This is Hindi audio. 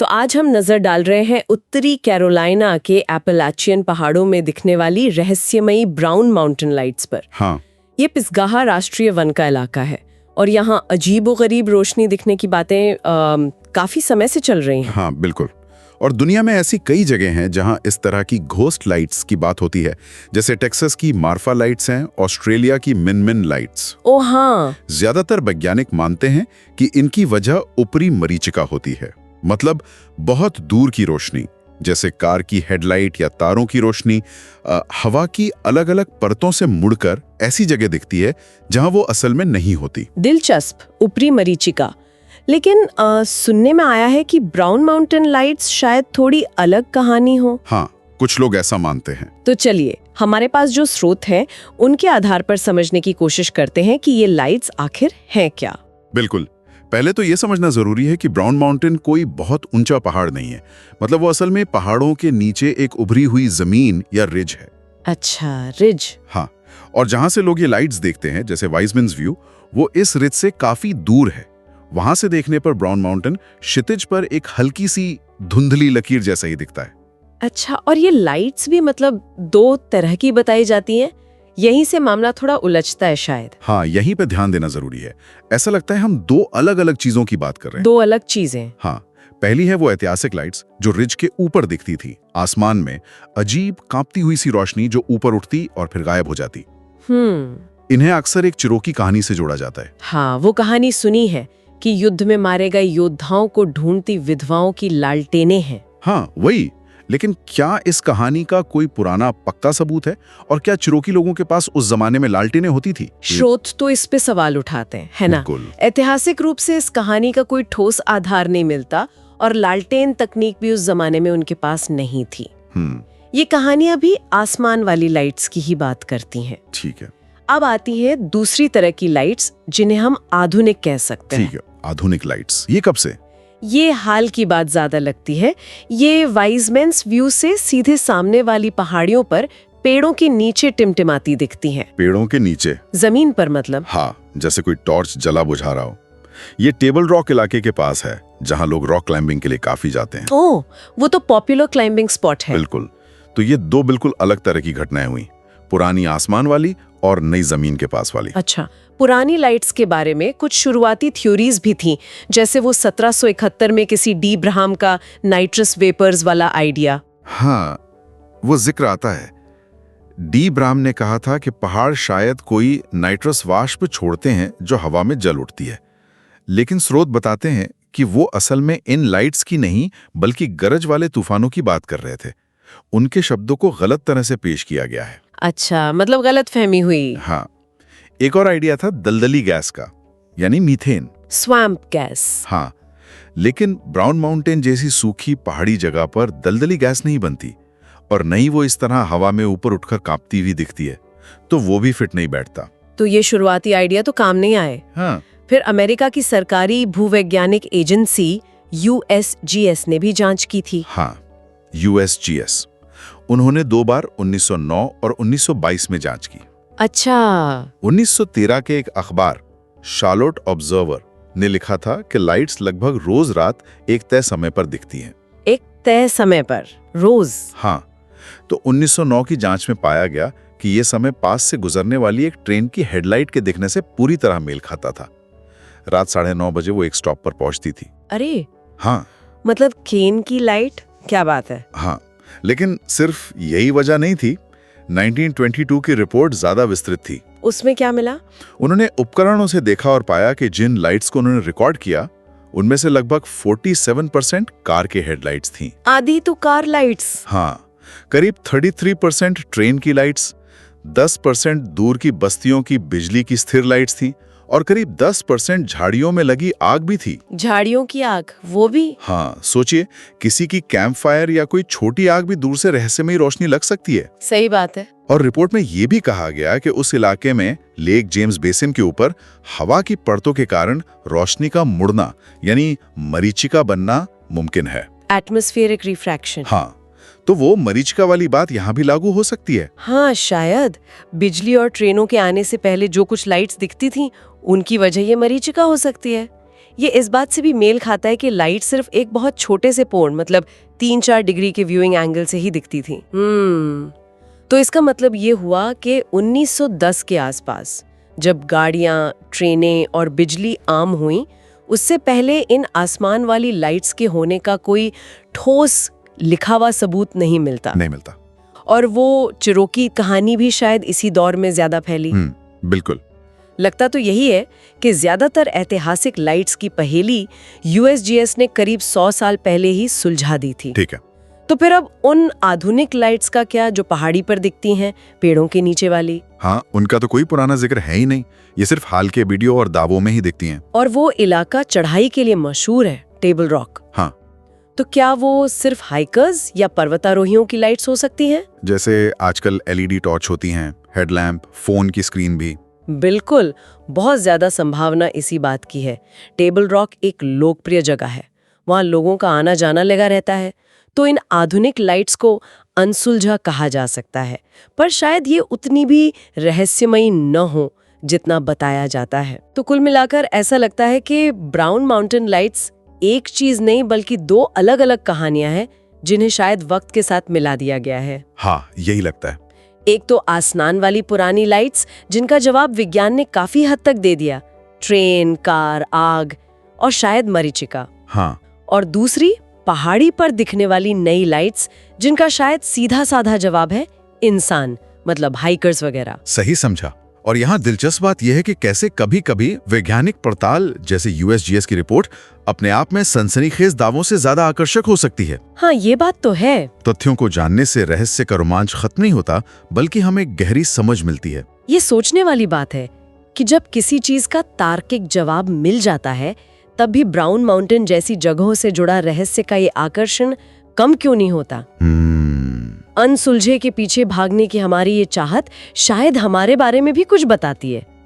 तो आज हम नजर डाल रहे हैं उत्तरी कैरोलिना के एपेलाचियन पहाड़ों में दिखने वाली रहस्यमयी ब्राउन माउंटेन लाइट्स पर। हाँ। ये पिसगाहा राष्ट्रीय वन का इलाका है और यहाँ अजीबोगरीब रोशनी दिखने की बातें काफी समय से चल रही हैं। हाँ बिल्कुल। और दुनिया में ऐसी कई जगह हैं जहाँ इस तरह की घोस्ट लाइट्स की बात होती है, जैसे टेक्सास की मार्फा लाइट्स हैं, ऑस्ट्रेलिया की मिन लाइट्स। ओ हाँ। ज्यादातर वैज्ञानिक मानते हैं कि इनकी वजह ऊपरी मरीचिका होती है, मतलब बहुत दूर की रोशनी, जैसे कार की हेडलाइट या तारों की रोशनी हवा की अलग अलग परतों से मुड़कर ऐसी जगह दिखती है जहां वो असल में नहीं होती। दिलचस्प, ऊपरी मरीचिका। लेकिन सुनने में आया है कि ब्राउन माउंटेन लाइट्स शायद थोड़ी अलग कहानी हो। हाँ, कुछ लोग ऐसा मानते हैं। तो चलिए, हमारे पास जो स्रोत हैं उनके आधार पर समझने की कोशिश करते हैं कि ये लाइट्स आखिर हैं क्या। बिल्कुल। पहले तो ये समझना जरूरी है कि ब्राउन माउंटेन कोई बहुत ऊंचा पहाड़ नहीं है, मतलब वो असल में पहाड़ों के नीचे एक उभरी हुई जमीन या रिज है। अच्छा, रिज। हाँ, और जहां से लोग ये लाइट्स देखते हैं, जैसे वाइजमैन्स व्यू, वो इस रिज से काफी दूर है। वहां से देखने पर ब्राउन माउंटेन क्षितिज पर एक हल्की सी धुंधली लकीर जैसा ही दिखता है। अच्छा, और ये लाइट्स भी मतलब दो तरह की बताई जाती हैं? यहीं से मामला थोड़ा उलझता है शायद। हाँ, यहीं पे ध्यान देना जरूरी है। ऐसा लगता है हम दो अलग अलग चीजों की बात कर रहे हैं। दो अलग चीजें। हाँ, पहली है वो ऐतिहासिक लाइट्स जो रिज के ऊपर दिखती थी, आसमान में अजीब कांपती हुई सी रोशनी जो ऊपर उठती और फिर गायब हो जाती। इन्हें अक्सर एक चिरोकी कहानी से जोड़ा जाता है। हाँ, वो कहानी सुनी है कि युद्ध में मारे गए योद्धाओं को ढूंढती विधवाओं की लालटेनें हैं। हाँ वही, लेकिन क्या इस कहानी का कोई पुराना पक्का सबूत है? और क्या चिरोकी लोगों के पास उस जमाने में लालटेनें होती थी? स्रोत तो इस पे सवाल उठाते हैं, है ना? ऐतिहासिक रूप से इस कहानी का कोई ठोस आधार नहीं मिलता और लालटेन तकनीक भी उस जमाने में उनके पास नहीं थी। ये कहानियां भी आसमान वाली लाइट्स की ही बात करती हैं। ठीक है। अब आती है दूसरी तरह की लाइट्स जिन्हें हम आधुनिक कह सकते हैं। ठीक है, आधुनिक लाइट्स, ये कब से? ये हाल की बात ज्यादा लगती है। ये वाइजमैन्स व्यू से सीधे सामने वाली पहाड़ियों पर पेड़ों के नीचे टिमटिमाती दिखती हैं। पेड़ों के नीचे? जमीन पर मतलब। हाँ, जैसे कोई टॉर्च जला बुझा रहा हो। ये टेबल रॉक इलाके के पास है, जहाँ लोग रॉक क्लाइंबिंग के लिए काफी जाते हैं। ओह, वो तो पॉपुलर क्लाइंबिंग स्पॉट है। बिल्कुल। तो ये दो बिल्कुल अलग तरह की घटनाएं हुई, पुरानी आसमान वाली और नई जमीन के पास वाली। अच्छा, पुरानी लाइट्स के बारे में कुछ शुरुआती थ्योरीज भी थीं, जैसे वो 1771 में किसी डी ब्राहम का नाइट्रस वेपर्स वाला आइडिया। हाँ, वो जिक्र आता है। डी ब्राहम ने कहा था कि पहाड़ शायद कोई नाइट्रस वाष्प छोड़ते हैं जो हवा में जल उठती है, लेकिन स्रोत बताते हैं कि वो असल में इन लाइट्स की नहीं बल्कि गरज वाले तूफानों की बात कर रहे थे। उनके शब्दों को गलत तरह से पेश किया गया है। अच्छा, मतलब गलत फहमी हुई। हाँ, एक और आइडिया था दलदली गैस का, यानी मीथेन, स्वैम्प गैस। हाँ, लेकिन ब्राउन माउंटेन जैसी सूखी पहाड़ी जगह पर दलदली गैस नहीं बनती और नहीं वो इस तरह हवा में ऊपर उठकर कांपती हुई दिखती है, तो वो भी फिट नहीं बैठता। तो ये शुरुआती आइडिया तो काम नहीं आए। हाँ। फिर अमेरिका की सरकारी भूवैज्ञानिक एजेंसी USGS ने भी जांच की थी। हाँ, USGS। उन्होंने 2 बार 1909 और 1922 में जांच की। अच्छा। 1913 के एक अखबार शार्लोट ऑब्जर्वर ने लिखा था कि लाइट्स लगभग रोज रात एक तय समय पर दिखती हैं। एक तय समय पर रोज? हाँ, तो 1909 की जांच में पाया गया कि ये समय पास से गुजरने वाली एक ट्रेन की हेडलाइट के दिखने से पूरी तरह मेल खाता था। रात 9:30 बजे वो एक स्टॉप पर पहुंचती थी। अरे हाँ, मतलब केन की लाइट, क्या बात है। हाँ, लेकिन सिर्फ यही वजह नहीं थी। 1922 की रिपोर्ट ज्यादा विस्तृत थी। उसमें क्या मिला? उन्होंने उपकरणों से देखा और पाया कि जिन लाइट्स को उन्होंने रिकॉर्ड किया उनमें से लगभग 47% कार के हेडलाइट्स थीं। आधी तो कार लाइट्स। हाँ, करीब 33% ट्रेन की लाइट्स, 10% दूर की बस्तियों की बिजली की स्थिर लाइट्स थीं और करीब 10% झाड़ियों में लगी आग भी थी। झाड़ियों की आग, वो भी? हाँ, सोचिए, किसी की कैंप फायर या कोई छोटी आग भी दूर से रहस्यमयी रोशनी लग सकती है। सही बात है। और रिपोर्ट में यह भी कहा गया कि उस इलाके में लेक जेम्स बेसिन के ऊपर हवा की परतों के कारण रोशनी का मुड़ना यानी मरीचिका बनना मुमकिन है। Atmospheric refraction. हाँ, तो वो मरीचिका वाली बात यहाँ भी लागू हो सकती है। हाँ, शायद बिजली और ट्रेनों के आने से पहले जो कुछ लाइट्स दिखती थीं, उनकी वजह ये मरीचिका हो सकती है। ये इस बात से भी मेल खाता है कि लाइट सिर्फ एक बहुत छोटे से कोण मतलब 3-4 डिग्री के व्यूइंग एंगल से ही दिखती थी। तो इसका मतलब ये हुआ कि 1910 के आसपास जब गाड़ियां, ट्रेनें और बिजली आम हुई, उससे पहले इन आसमान वाली लाइट्स के होने का कोई ठोस लिखा हुआ सबूत नहीं मिलता। और वो चिरोकी कहानी भी शायद इसी दौर में ज्यादा फैली। बिल्कुल। लगता तो यही है कि ज्यादातर ऐतिहासिक लाइट्स की पहेली यूएसजीएस ने करीब 100 साल पहले ही सुलझा दी थी। ठीक है। तो फिर अब उन आधुनिक लाइट्स का क्या, जो पहाड़ी पर दिखती हैं, पेड़ों के नीचे वाली? हाँ, उनका तो कोई पुराना जिक्र है ही नहीं। ये सिर्फ हाल के वीडियो और दावों में ही दिखती हैं। और वो इलाका चढ़ाई के लिए मशहूर है, टेबल रॉक। हाँ। तो क्या वो सिर्फ हाइकर्स या पर्वतारोहियों की लाइट्स हो सकती हैं? जैसे आजकल LED टॉर्च होती हैं, हेडलैम्प, फोन की स्क्रीन भी। बिल्कुल, बहुत ज्यादा संभावना इसी बात की है। टेबल रॉक एक लोकप्रिय जगह है, वहाँ लोगों का आना जाना लगा रहता है, तो इन आधुनिक लाइट्स को अनसुलझा कहा जा सकता है, पर शायद ये उतनी भी रहस्यमयी न हो जितना बताया जाता है। तो कुल मिलाकर ऐसा लगता है कि ब्राउन माउंटेन लाइट्स एक चीज नहीं बल्कि 2 अलग-अलग कहानियां हैं जिन्हें शायद वक्त के साथ मिला दिया गया है। हाँ, यही लगता है। एक तो आसमान वाली पुरानी लाइट्स जिनका जवाब विज्ञान ने काफी हद तक दे दिया, ट्रेन, कार, आग और शायद मरीचिका। हाँ। और दूसरी पहाड़ी पर दिखने वाली नई लाइट्स जिनका शायद सीधा साधा जवाब है इंसान, मतलब हाइकर्स वगैरह। सही समझा। और यहाँ दिलचस्प बात यह है कि कैसे कभी-कभी वैज्ञानिक पड़ताल जैसे यूएसजीएस की रिपोर्ट अपने आप में सनसनीखेज दावों से ज्यादा आकर्षक हो सकती है। हाँ, ये बात तो है। तथ्यों को जानने से रहस्य का रोमांच खत्म नहीं होता, बल्कि हमें गहरी समझ मिलती है। ये सोचने वाली बात है कि जब किसी चीज का तार्किक जवाब मिल जाता है, तब भी ब्राउन माउंटेन जैसी जगहों से जुड़ा रहस्य का ये आकर्षण कम क्यों नहीं होता? अनसुलझे के पीछे भागने की हमारी ये चाहत शायद हमारे बारे में भी कुछ बताती है।